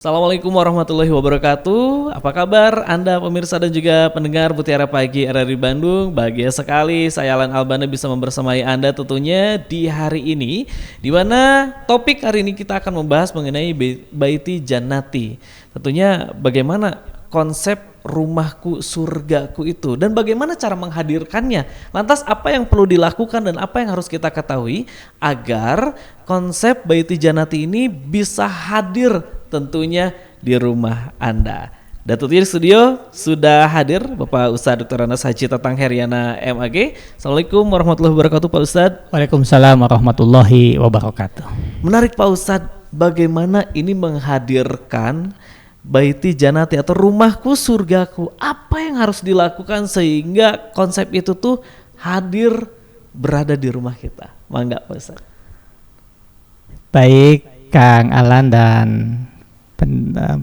Assalamualaikum warahmatullahi wabarakatuh. Apa kabar Anda pemirsa dan juga pendengar Mutiara Pagi RRI Bandung? Bahagia sekali saya Alan Albana bisa membersamai Anda tentunya di hari ini, di mana topik hari ini kita akan membahas mengenai Baiti Jannati. Tentunya bagaimana konsep rumahku surgaku itu dan bagaimana cara menghadirkannya. Lantas apa yang perlu dilakukan dan apa yang harus kita ketahui agar konsep Baiti Jannati ini bisa hadir tentunya di rumah Anda. Dan tentunya di studio sudah hadir Bapak Ustadz Dr. Anas Haji Tatang Heriana MAG. Assalamualaikum warahmatullahi wabarakatuh Pak Ustadz. Waalaikumsalam warahmatullahi wabarakatuh. Menarik Pak Ustadz, bagaimana ini menghadirkan Baiti Jannati atau rumahku surgaku. Apa yang harus dilakukan sehingga konsep itu tuh hadir berada di rumah kita? Mangga Pak Ustadz. Baik Kang Alan dan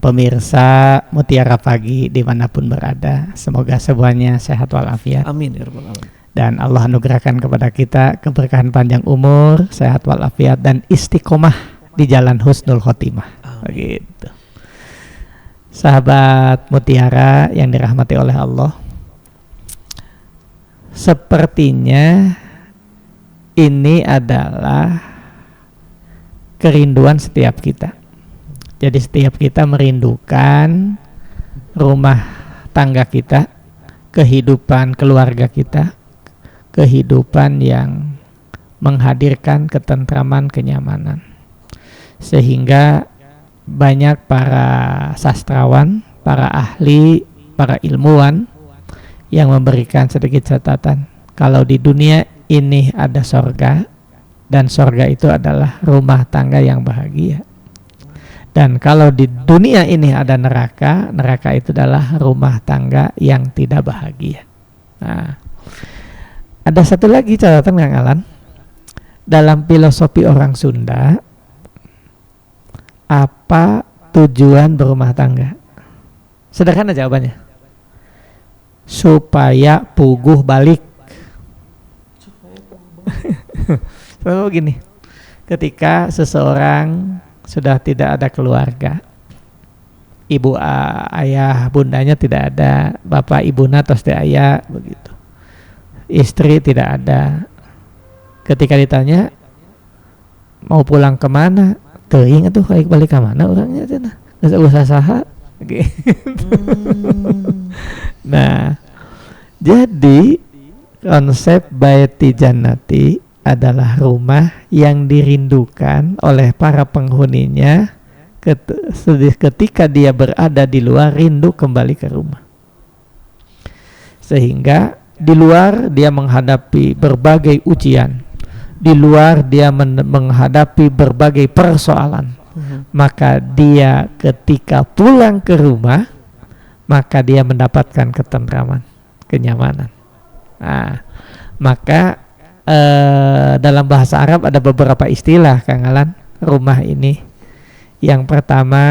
pemirsa Mutiara Pagi dimanapun berada, semoga semuanya sehat walafiat. Amin ya rabbal alamin. Dan Allah anugerahkan kepada kita keberkahan panjang umur, sehat walafiat dan istiqomah di jalan husnul khotimah. Begitu. Sahabat Mutiara yang dirahmati oleh Allah, sepertinya ini adalah kerinduan setiap kita. Jadi setiap kita merindukan rumah tangga kita, kehidupan keluarga kita, kehidupan yang menghadirkan ketentraman, kenyamanan. Sehingga banyak para sastrawan, para ahli, para ilmuwan yang memberikan sedikit catatan. Kalau di dunia ini ada sorga, dan sorga itu adalah rumah tangga yang bahagia. Dan kalau di dunia ini ada neraka, neraka itu adalah rumah tangga yang tidak bahagia. Nah, ada satu lagi catatan Kang Alan. Dalam filosofi orang Sunda, apa tujuan berumah tangga? Sederhana jawabannya. Supaya puguh balik. So gini, ketika seseorang sudah tidak ada keluarga, ibu ayah bundanya tidak ada, bapak ibuna tos teh aya begitu, istri tidak ada, ketika ditanya mau pulang kemana, teuing atuh kayak balik ke mana orangnya cenah, geus usah saha gitu. Nah, jadi konsep Baiti Jannati adalah rumah yang dirindukan oleh para penghuninya ketika dia berada di luar, rindu kembali ke rumah. Sehingga di luar dia menghadapi berbagai ujian, di luar dia menghadapi berbagai persoalan. Maka dia ketika pulang ke rumah, maka dia mendapatkan ketentraman, kenyamanan. Nah, maka dalam bahasa Arab ada beberapa istilah Kang Alan rumah ini. Yang pertama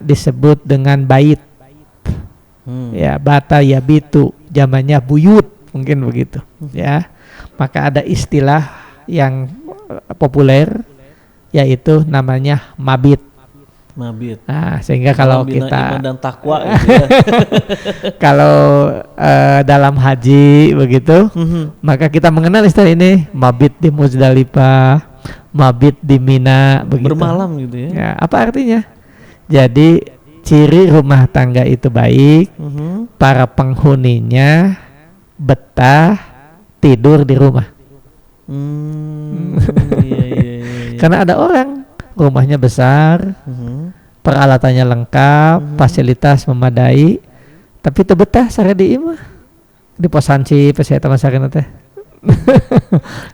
disebut dengan bait. Ya, bata yabitu, zamannya buyut, mungkin begitu. Ya. Maka ada istilah yang populer yaitu namanya mabit. Mabit. Nah, sehingga kalau kita iman dan takwa gitu ya. Kalau dalam haji begitu, maka kita mengenal istilah ini, mabit di Muzdalifah, mabit di Mina begitu. Bermalam gitu ya. Ya, apa artinya? Jadi ciri rumah tangga itu baik, para penghuninya betah tidur di rumah. Iya. Karena ada orang rumahnya besar, peralatannya lengkap, fasilitas memadai, tapi teu betah sare di imah. Di posanci peseta masakeun teh.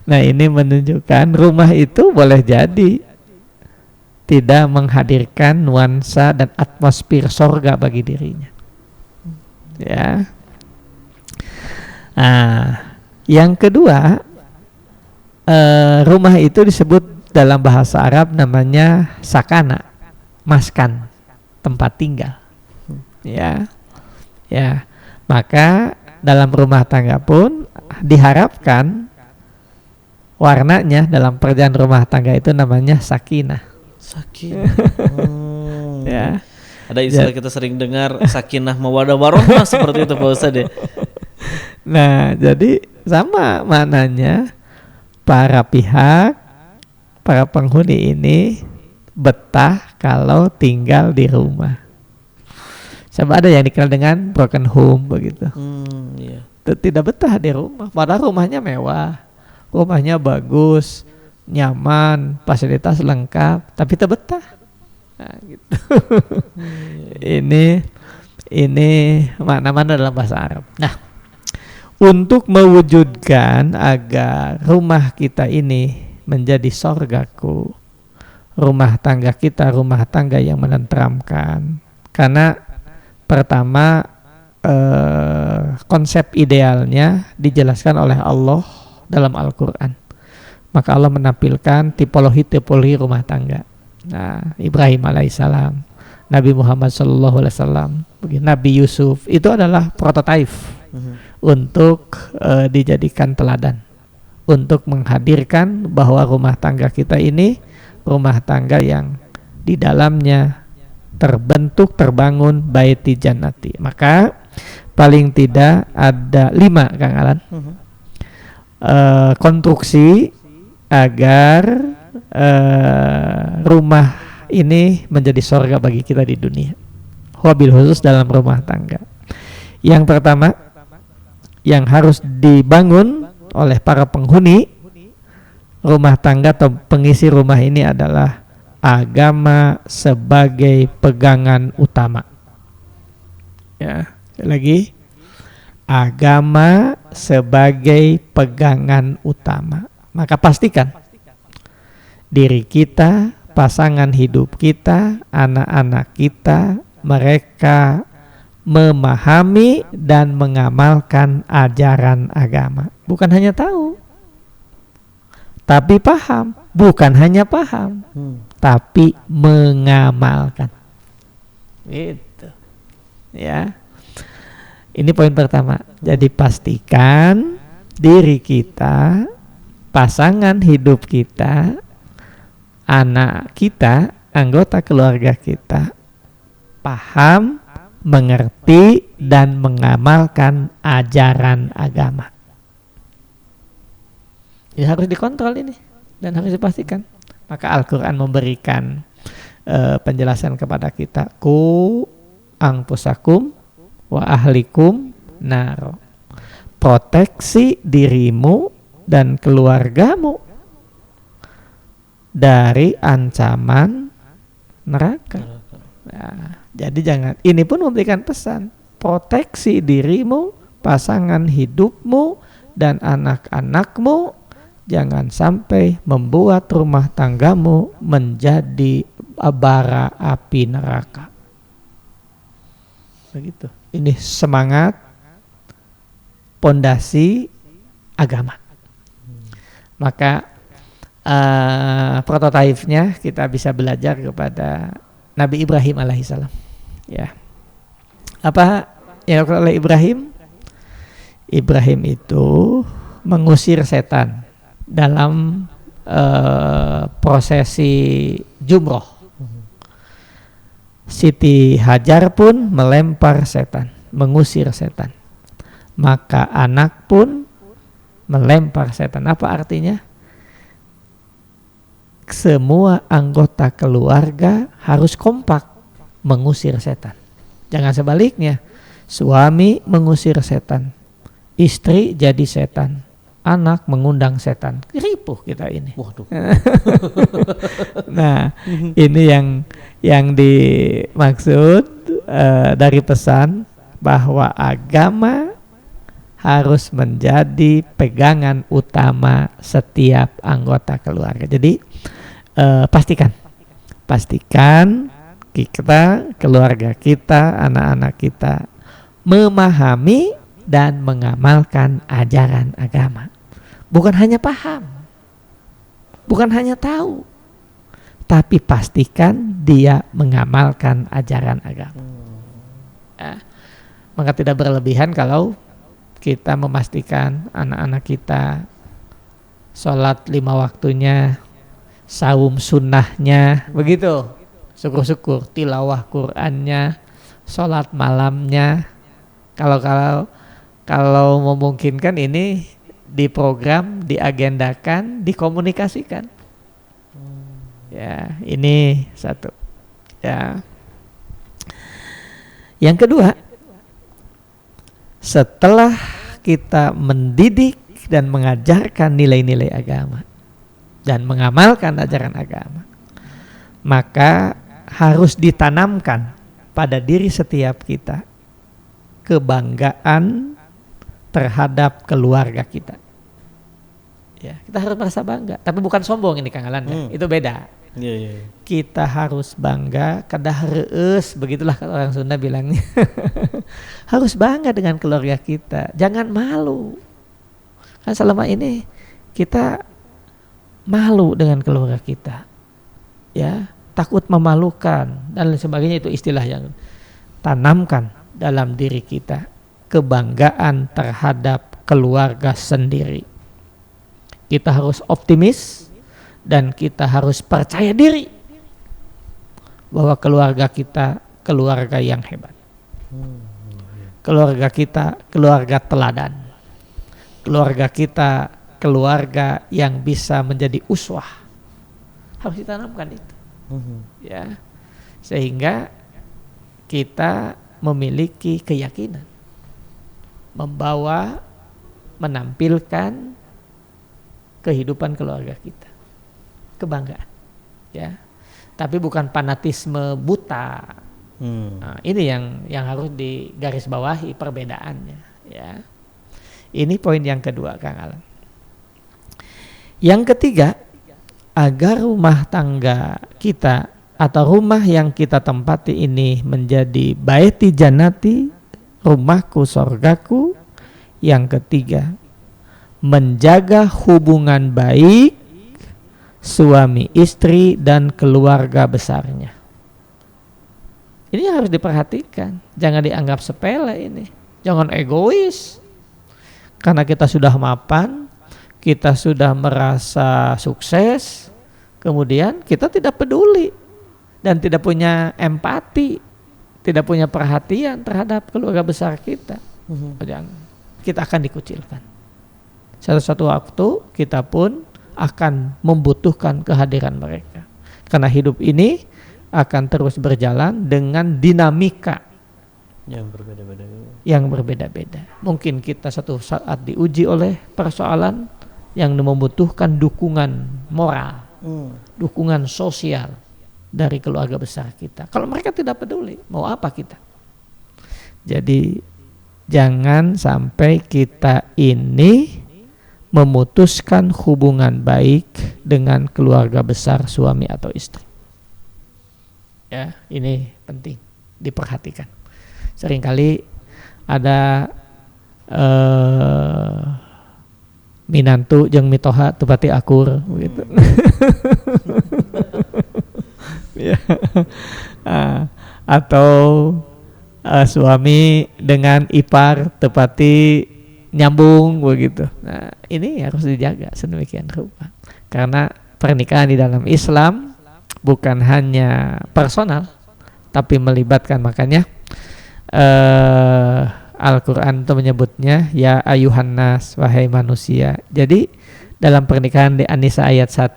Nah, ini menunjukkan rumah itu boleh jadi tidak menghadirkan nuansa dan atmosfer sorga bagi dirinya. Ya. Nah, yang kedua, rumah itu disebut dalam bahasa Arab namanya sakana, maskan, tempat tinggal. Ya. Maka dalam rumah tangga pun diharapkan warnanya dalam perjalanan rumah tangga itu namanya sakinah. Sakinah. Ya. Ada istilah kita sering dengar sakinah mawaddah warahmah seperti itu Pak Ustadz ya. Nah, jadi sama maknanya para penghuni ini betah kalau tinggal di rumah. Sama ada yang dikenal dengan broken home begitu. Iya. Tidak betah di rumah, padahal rumahnya mewah, rumahnya bagus, nyaman, fasilitas lengkap, tapi tidak betah. Nah, gitu. Ini makna-makna dalam bahasa Arab. Nah, untuk mewujudkan agar rumah kita ini menjadi sorgaku, rumah tangga kita rumah tangga yang menenteramkan. Karena pertama konsep idealnya dijelaskan oleh Allah dalam Al-Quran. Maka Allah menampilkan tipologi rumah tangga. Nah, Ibrahim alaihissalam, Nabi Muhammad SAW, Nabi Yusuf, itu adalah prototipe untuk dijadikan teladan, untuk menghadirkan bahwa rumah tangga kita ini rumah tangga yang di dalamnya terbangun baiti jannati. Maka paling tidak ada 5 Kang Alan konstruksi agar rumah ini menjadi surga bagi kita di dunia, wabil khusus dalam rumah tangga. Yang pertama yang harus dibangun oleh para penghuni rumah tangga atau pengisi rumah ini adalah agama sebagai pegangan utama. Ya, lagi agama sebagai pegangan utama. Maka pastikan diri kita, pasangan hidup kita, anak-anak kita, mereka memahami dan mengamalkan ajaran agama. Bukan hanya tahu, tapi paham. Bukan hanya paham, tapi mengamalkan. Gitu. Ya. Ini poin pertama. Jadi pastikan diri kita, pasangan hidup kita, anak kita, anggota keluarga kita paham, mengerti dan mengamalkan ajaran agama. Ini harus dikontrol ini dan harus dipastikan. Maka Al-Quran memberikan penjelasan kepada kita, ku angpusakum wa ahlikum nar. Proteksi dirimu dan keluargamu dari ancaman neraka. Nah, jadi jangan, ini pun memberikan pesan, proteksi dirimu, pasangan hidupmu dan anak-anakmu, jangan sampai membuat rumah tanggamu menjadi bara api neraka. Begitu. Ini semangat pondasi agama. Maka prototipenya kita bisa belajar kepada Nabi Ibrahim alaihissalam. Ya. Apa yang dilakukan oleh Ibrahim? Ibrahim itu mengusir setan dalam prosesi jumroh. Siti Hajar pun melempar setan, mengusir setan. Maka anak pun melempar setan. Apa artinya? Semua anggota keluarga harus kompak mengusir setan. Jangan sebaliknya, suami mengusir setan, istri jadi setan, anak mengundang setan. Ripuh kita ini. Waduh. Nah, ini yang dimaksud dari pesan bahwa agama harus menjadi pegangan utama setiap anggota keluarga. Jadi pastikan kita, keluarga kita, anak-anak kita memahami dan mengamalkan ajaran agama. Bukan hanya paham, bukan hanya tahu, tapi pastikan dia mengamalkan ajaran agama. Maka tidak berlebihan kalau kita memastikan anak-anak kita sholat 5 waktunya, saum sunnahnya, begitu. syukur-syukur tilawah Qur'annya, sholat malamnya. Kalau memungkinkan ini diprogram, diagendakan, dikomunikasikan. Ya, ini satu. Ya. Yang kedua, setelah kita mendidik dan mengajarkan nilai-nilai agama dan mengamalkan ajaran agama, maka harus ditanamkan pada diri setiap kita kebanggaan terhadap keluarga kita. Ya, kita harus merasa bangga, tapi bukan sombong ini Kang Alan. Itu beda. Kita harus bangga, kadah reus, begitulah kalau orang Sunda bilangnya. Harus bangga dengan keluarga kita, jangan malu. Kan selama ini kita malu dengan keluarga kita, ya, takut memalukan dan lain sebagainya. Itu istilah yang tanamkan dalam diri kita, kebanggaan terhadap keluarga sendiri. Kita harus optimis dan kita harus percaya diri bahwa keluarga kita keluarga yang hebat. Keluarga kita keluarga teladan. Keluarga kita keluarga yang bisa menjadi uswah. Harus ditanamkan itu. Ya. Sehingga kita memiliki keyakinan, membawa, menampilkan kehidupan keluarga kita, kebanggaan, ya. Tapi bukan fanatisme buta. Nah, ini yang harus digarisbawahi perbedaannya, ya. Ini poin yang kedua, Kang Alan. Yang ketiga, agar rumah tangga kita atau rumah yang kita tempati ini menjadi baiti jannati, rumahku sorgaku. Yang ketiga, menjaga hubungan baik suami istri dan keluarga besarnya. Ini harus diperhatikan, jangan dianggap sepele ini. Jangan egois. Karena kita sudah mapan, kita sudah merasa sukses, kemudian kita tidak peduli dan tidak punya empati, tidak punya perhatian terhadap keluarga besar kita. Kita akan dikucilkan. Satu waktu kita pun akan membutuhkan kehadiran mereka. Karena hidup ini akan terus berjalan dengan dinamika yang berbeda-beda. Mungkin kita satu saat diuji oleh persoalan yang membutuhkan dukungan moral, dukungan sosial dari keluarga besar kita. Kalau mereka tidak peduli, mau apa kita? Jadi jangan sampai kita ini memutuskan hubungan baik dengan keluarga besar suami atau istri. Ya, ini penting diperhatikan. Seringkali ada minantu jeung mitoha tepati akur gitu. Ya. Atau suami dengan ipar tepati nyambung begitu. Nah, ini harus dijaga sedemikian rupa. Karena pernikahan di dalam Islam bukan hanya personal, tapi melibatkan, makanya Al-Quran itu menyebutnya ya ayuhan nas, wahai manusia. Jadi dalam pernikahan di An-Nisa ayat 1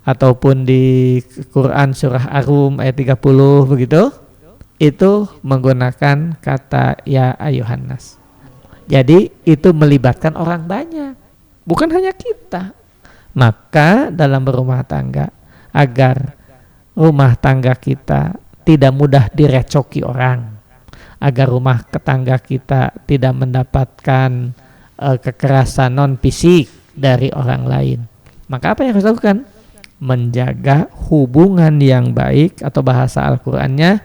ataupun di Quran surah Ar-Rum ayat 30 begitu, itu menggunakan kata ya ayuhan nas. Jadi itu melibatkan orang banyak, bukan hanya kita. Maka dalam berumah tangga, agar rumah tangga kita tidak mudah direcoki orang, agar rumah tangga kita tidak mendapatkan kekerasan non fisik dari orang lain, maka apa yang harus dilakukan? Menjaga hubungan yang baik, atau bahasa Al-Qur'annya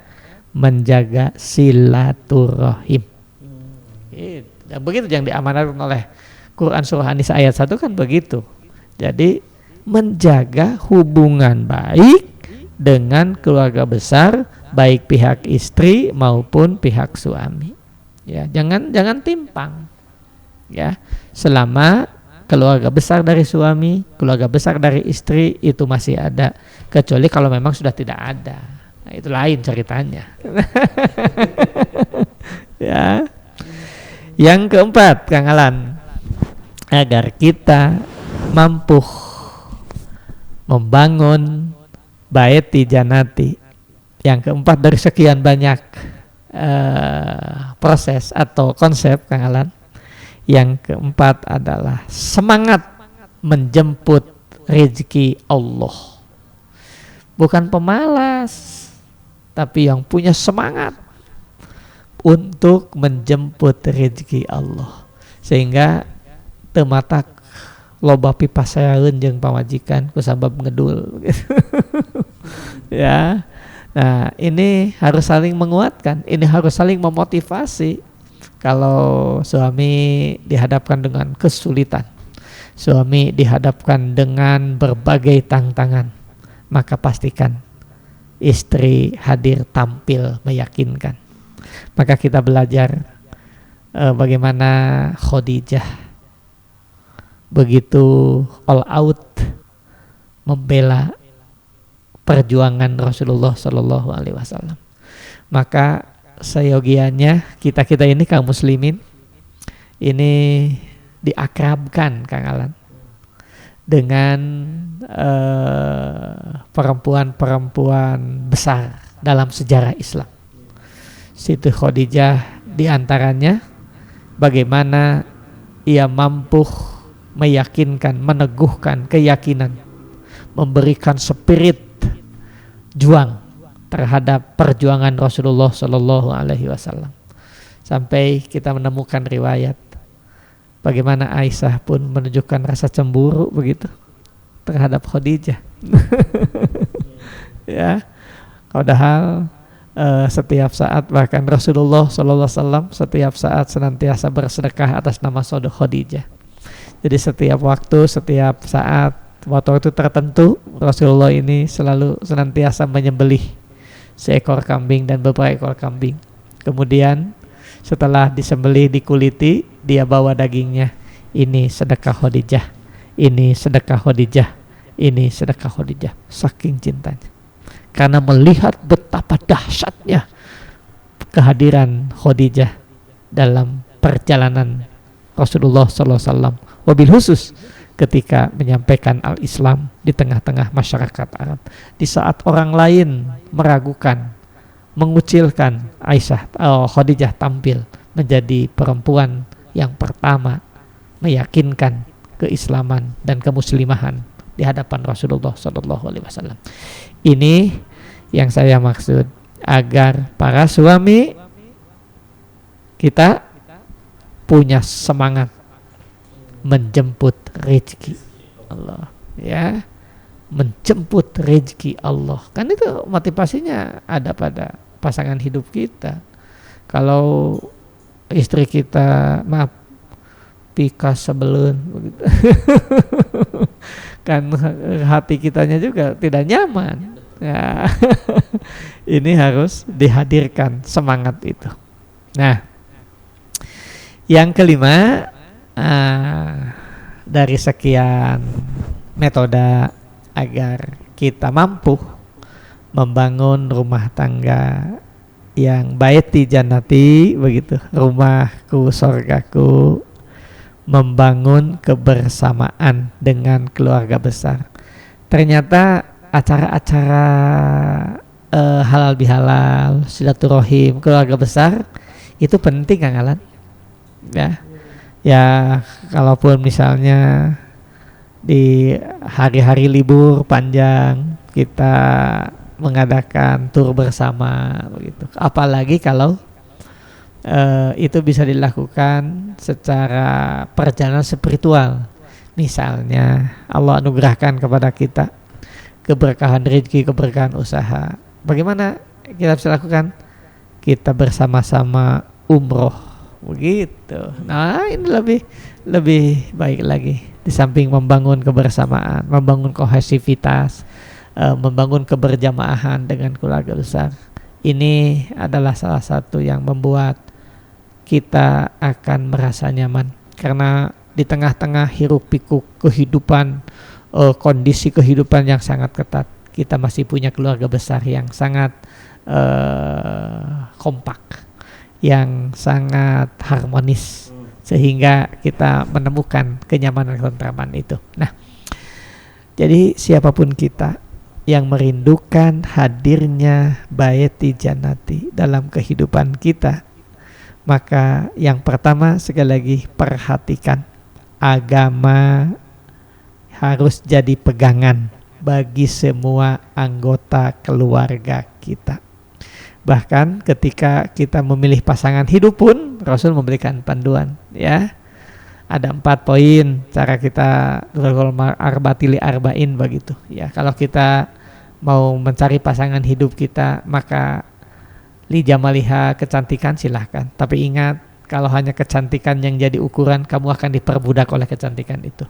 menjaga silaturahim. Dan begitu yang diamanatkan oleh Quran surah An-Nisa ayat 1 kan begitu. Jadi menjaga hubungan baik dengan keluarga besar, baik pihak istri maupun pihak suami. Ya, jangan timpang. Ya, selama keluarga besar dari suami, keluarga besar dari istri itu masih ada, kecuali kalau memang sudah tidak ada. Nah, itu lain ceritanya. Ya. Yang keempat, Kang Alan, agar kita mampu membangun baiti janati. Yang keempat dari sekian banyak proses atau konsep, Kang Alan. Yang keempat adalah semangat menjemput rezeki Allah. Bukan pemalas, tapi yang punya semangat untuk menjemput rezeki Allah. Sehingga tematak loba pipasaeun jeung pamajikan kusabab ngedul. Ya. Nah, ini harus saling menguatkan, ini harus saling memotivasi. Kalau suami dihadapkan dengan kesulitan, suami dihadapkan dengan berbagai tantangan, maka pastikan istri hadir tampil meyakinkan. Maka kita belajar bagaimana Khadijah begitu all out membela perjuangan Rasulullah Shallallahu Alaihi Wasallam. Maka seyogianya kita ini kaum muslimin ini diakrabkan, Kang Alan, dengan perempuan-perempuan besar dalam sejarah Islam. Siti Khadijah diantaranya, bagaimana ia mampu meyakinkan, meneguhkan keyakinan, memberikan spirit juang terhadap perjuangan Rasulullah Shallallahu Alaihi Wasallam. Sampai kita menemukan riwayat bagaimana Aisyah pun menunjukkan rasa cemburu begitu terhadap Khadijah. Ya, padahal setiap saat bahkan Rasulullah Shallallahu Alaihi Wasallam setiap saat senantiasa bersedekah atas nama saudara Khadijah. Jadi setiap waktu, setiap saat, waktu tertentu Rasulullah ini selalu senantiasa menyembelih seekor kambing dan beberapa ekor kambing. Kemudian setelah disembelih, dikuliti, dia bawa dagingnya. Ini sedekah Khadijah, ini sedekah Khadijah, ini sedekah Khadijah. Saking cintanya, karena melihat betapa dahsyatnya kehadiran Khadijah dalam perjalanan Rasulullah SAW, wabil khusus ketika menyampaikan al-Islam di tengah-tengah masyarakat Arab. Di saat orang lain meragukan, mengucilkan, Khadijah tampil menjadi perempuan yang pertama meyakinkan keislaman dan kemuslimahan di hadapan Rasulullah SAW. Ini yang saya maksud, agar para suami kita punya semangat menjemput rezeki Allah, ya, menjemput rezeki Allah. Kan itu motivasinya ada pada pasangan hidup kita. Kalau istri kita pikas sebelun begitu, kan hati kitanya juga tidak nyaman. Ya, ini harus dihadirkan semangat itu. Nah, yang kelima, dari sekian metode agar kita mampu membangun rumah tangga yang baiti jannati begitu, rumahku sorgaku, membangun kebersamaan dengan keluarga besar. Ternyata acara-acara halal bihalal, silaturahim keluarga besar itu penting, Kang Alan. Ya, kalaupun misalnya di hari-hari libur panjang kita mengadakan tur bersama begitu. Apalagi kalau itu bisa dilakukan secara perjalanan spiritual. Misalnya Allah anugerahkan kepada kita keberkahan rezeki, keberkahan usaha. Bagaimana kita bisa lakukan? Kita bersama-sama umroh begitu. Nah, ini lebih baik lagi. Di samping membangun kebersamaan, membangun kohesivitas, membangun keberjamaahan dengan keluarga besar, ini adalah salah satu yang membuat kita akan merasa nyaman. Karena di tengah-tengah hiruk pikuk kehidupan, kondisi kehidupan yang sangat ketat, kita masih punya keluarga besar yang sangat kompak, yang sangat harmonis, sehingga kita menemukan kenyamanan ketentraman itu. Nah, jadi siapapun kita yang merindukan hadirnya baiti jannati dalam kehidupan kita, maka yang pertama sekali lagi perhatikan, agama harus jadi pegangan bagi semua anggota keluarga kita. Bahkan ketika kita memilih pasangan hidup pun Rasul memberikan panduan, ya. Ada 4 poin cara kita arbatili arba'in begitu, ya. Kalau kita mau mencari pasangan hidup kita, maka li jamaliha, kecantikan silahkan, tapi ingat, kalau hanya kecantikan yang jadi ukuran, kamu akan diperbudak oleh kecantikan itu.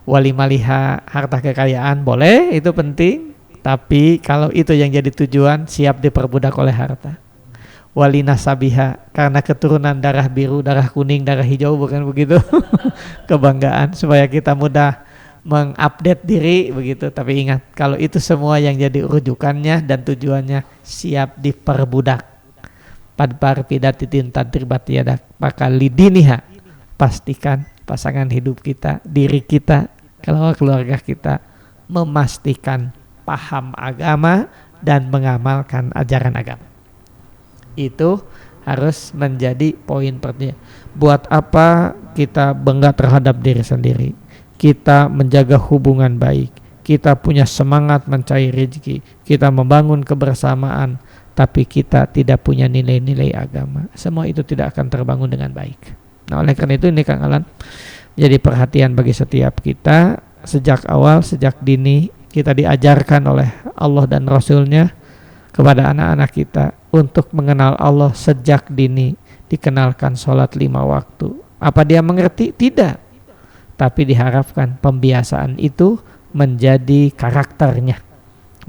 Walimaliha, harta kekayaan boleh, itu penting, tapi kalau itu yang jadi tujuan, siap diperbudak oleh harta. Walinasabiha, karena keturunan darah biru, darah kuning, darah hijau, bukan begitu? Kebanggaan supaya kita mudah mengupdate diri begitu. Tapi ingat, kalau itu semua yang jadi rujukannya dan tujuannya, siap diperbudak. Padbar pidatitin tadribat yadak, maka lidiniha, pastikan pasangan hidup kita, diri kita, kalau keluarga kita memastikan paham agama dan mengamalkan ajaran agama. Itu harus menjadi poin pertama. Buat apa kita bangga terhadap diri sendiri, kita menjaga hubungan baik, kita punya semangat mencari rezeki, kita membangun kebersamaan, tapi kita tidak punya nilai-nilai agama, semua itu tidak akan terbangun dengan baik. Nah, oleh karena itu ini Kang Alan jadi perhatian bagi setiap kita. Sejak awal, sejak dini kita diajarkan oleh Allah dan Rasulnya kepada anak-anak kita untuk mengenal Allah sejak dini, dikenalkan sholat 5 waktu. Apa dia mengerti? Tidak. Tapi diharapkan pembiasaan itu menjadi karakternya,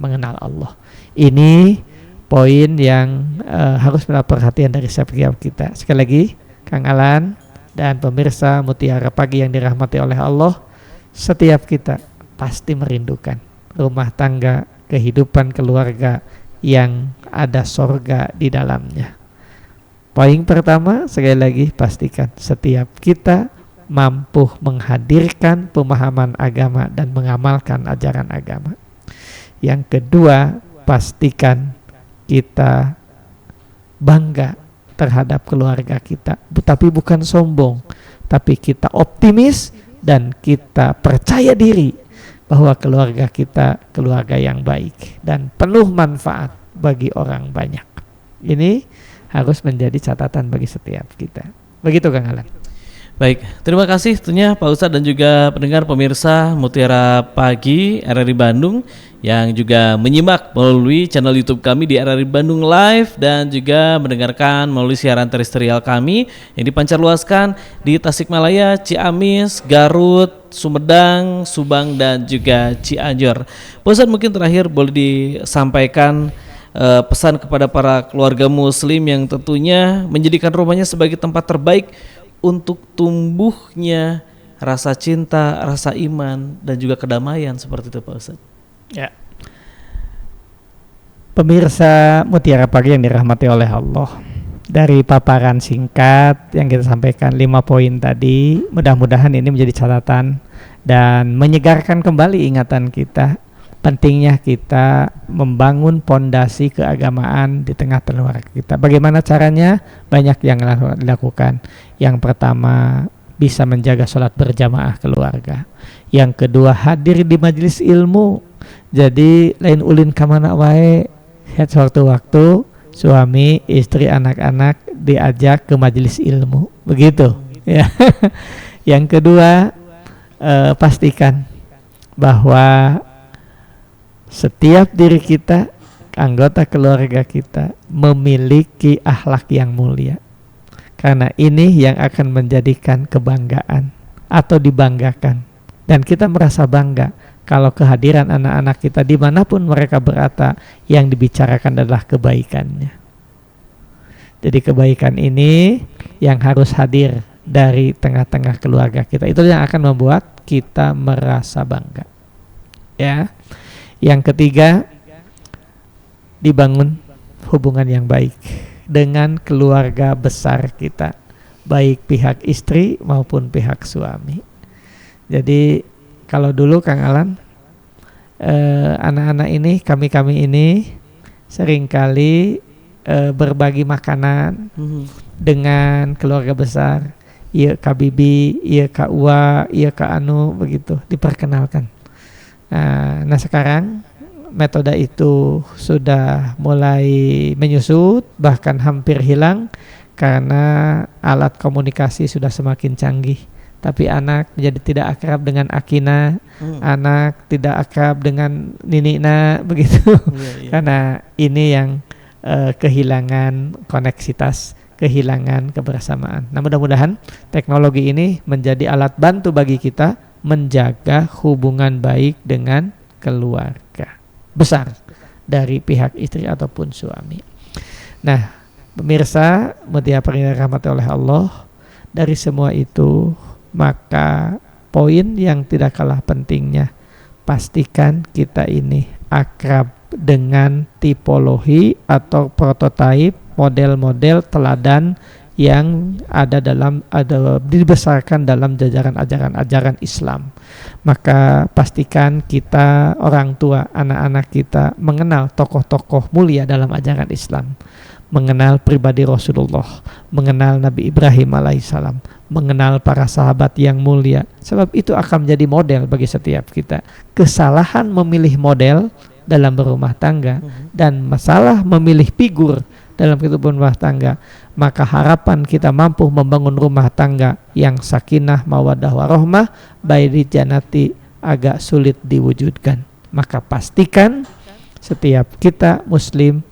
mengenal Allah. Ini poin yang harus mendapat perhatian dari setiap kita. Sekali lagi, Kang Alan dan pemirsa Mutiara Pagi yang dirahmati oleh Allah, setiap kita pasti merindukan rumah tangga, kehidupan keluarga yang ada sorga di dalamnya. Poin pertama, sekali lagi pastikan setiap kita mampu menghadirkan pemahaman agama dan mengamalkan ajaran agama. Yang kedua, pastikan kita bangga terhadap keluarga kita, tapi bukan sombong, tapi kita optimis dan kita percaya diri bahwa keluarga kita keluarga yang baik dan penuh manfaat bagi orang banyak. Ini harus menjadi catatan bagi setiap kita. Begitu Kang Alan. Baik, terima kasih tentunya Pak Ustadz dan juga pendengar pemirsa Mutiara Pagi RRI Bandung yang juga menyimak melalui channel YouTube kami di RRI Bandung Live dan juga mendengarkan melalui siaran terestrial kami yang dipancarluaskan di Tasikmalaya, Ciamis, Garut, Sumedang, Subang dan juga Cianjur. Pak Ustadz, mungkin terakhir boleh disampaikan pesan kepada para keluarga muslim yang tentunya menjadikan rumahnya sebagai tempat terbaik untuk tumbuhnya rasa cinta, rasa iman dan juga kedamaian seperti itu Pak Ustadz. Ya. Pemirsa Mutiara Pagi yang dirahmati oleh Allah, dari paparan singkat yang kita sampaikan 5 poin tadi, mudah-mudahan ini menjadi catatan dan menyegarkan kembali ingatan kita pentingnya kita membangun pondasi keagamaan di tengah keluarga kita. Bagaimana caranya? Banyak yang dilakukan. Yang pertama, bisa menjaga sholat berjamaah keluarga. Yang kedua, hadir di majelis ilmu. Jadi lain ulin kamana wae, sewaktu-waktu suami, istri, anak-anak diajak ke majelis ilmu. Begitu. Ya. Yang kedua, pastikan bahwa setiap diri kita, anggota keluarga kita memiliki akhlak yang mulia. Karena ini yang akan menjadikan kebanggaan atau dibanggakan. Dan kita merasa bangga kalau kehadiran anak-anak kita dimanapun mereka berada, yang dibicarakan adalah kebaikannya. Jadi kebaikan ini yang harus hadir dari tengah-tengah keluarga kita. Itu yang akan membuat kita merasa bangga. Ya. Yang ketiga, dibangun hubungan yang baik dengan keluarga besar kita, baik pihak istri maupun pihak suami. Jadi kalau dulu Kang Alan, anak-anak ini, kami ini seringkali berbagi makanan dengan keluarga besar. Iya Kak Bibi, iya Kak Uwa, iya Kak Anu, begitu diperkenalkan. Nah sekarang metode itu sudah mulai menyusut, bahkan hampir hilang karena alat komunikasi sudah semakin canggih. Tapi anak menjadi tidak akrab dengan akina, anak tidak akrab dengan ninina, begitu. Karena ini yang kehilangan koneksitas, kehilangan kebersamaan. Nah mudah-mudahan teknologi ini menjadi alat bantu bagi kita menjaga hubungan baik dengan keluarga besar dari pihak istri ataupun suami. Nah pemirsa Mutiara Pendengar dirahmati oleh Allah, dari semua itu maka poin yang tidak kalah pentingnya, pastikan kita ini akrab dengan tipologi atau prototipe model-model teladan yang dibesarkan dalam jajaran ajaran Islam. Maka pastikan kita orang tua, anak-anak kita mengenal tokoh-tokoh mulia dalam ajaran Islam, mengenal pribadi Rasulullah, mengenal Nabi Ibrahim alaihissalam, mengenal para sahabat yang mulia. Sebab itu akan menjadi model bagi setiap kita. Kesalahan memilih model dalam berumah tangga dan masalah memilih figur dalam kehidupan rumah tangga, maka harapan kita mampu membangun rumah tangga yang sakinah, mawaddah, warahmah, bairi janati agak sulit diwujudkan. Maka pastikan setiap kita muslim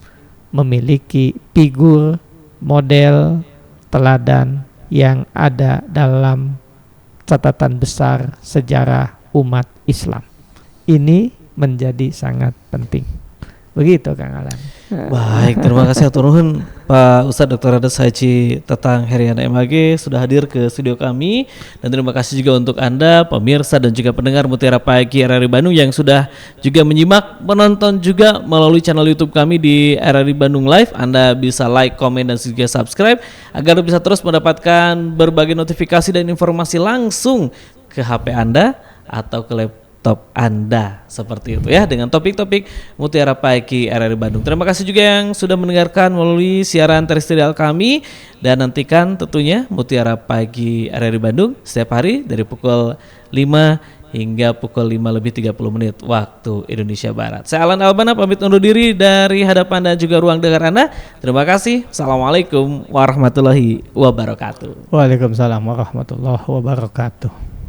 memiliki figur, model, teladan yang ada dalam catatan besar sejarah umat Islam. Ini menjadi sangat penting. Begitu Kang Alan. Baik, terima kasih atur nuhun Pak Ustadz Dr. Rades Haji Tatang Heriana MAG sudah hadir ke studio kami, dan terima kasih juga untuk Anda pemirsa dan juga pendengar Mutiara Pagi RRI Bandung yang sudah juga menyimak, menonton juga melalui channel YouTube kami di RRI Bandung Live. Anda bisa like, komen, dan juga subscribe agar bisa terus mendapatkan berbagai notifikasi dan informasi langsung ke HP Anda atau ke laptop Anda, seperti itu ya, dengan topik-topik Mutiara Pagi RRI Bandung. Terima kasih juga yang sudah mendengarkan melalui siaran terestrial kami, dan nantikan tentunya Mutiara Pagi RRI Bandung setiap hari dari pukul 5 hingga pukul 5:30 waktu Indonesia Barat. Saya Alan Albana pamit undur diri dari hadapan dan juga ruang dengar Anda. Terima kasih. Assalamualaikum warahmatullahi wabarakatuh. Waalaikumsalam warahmatullahi wabarakatuh.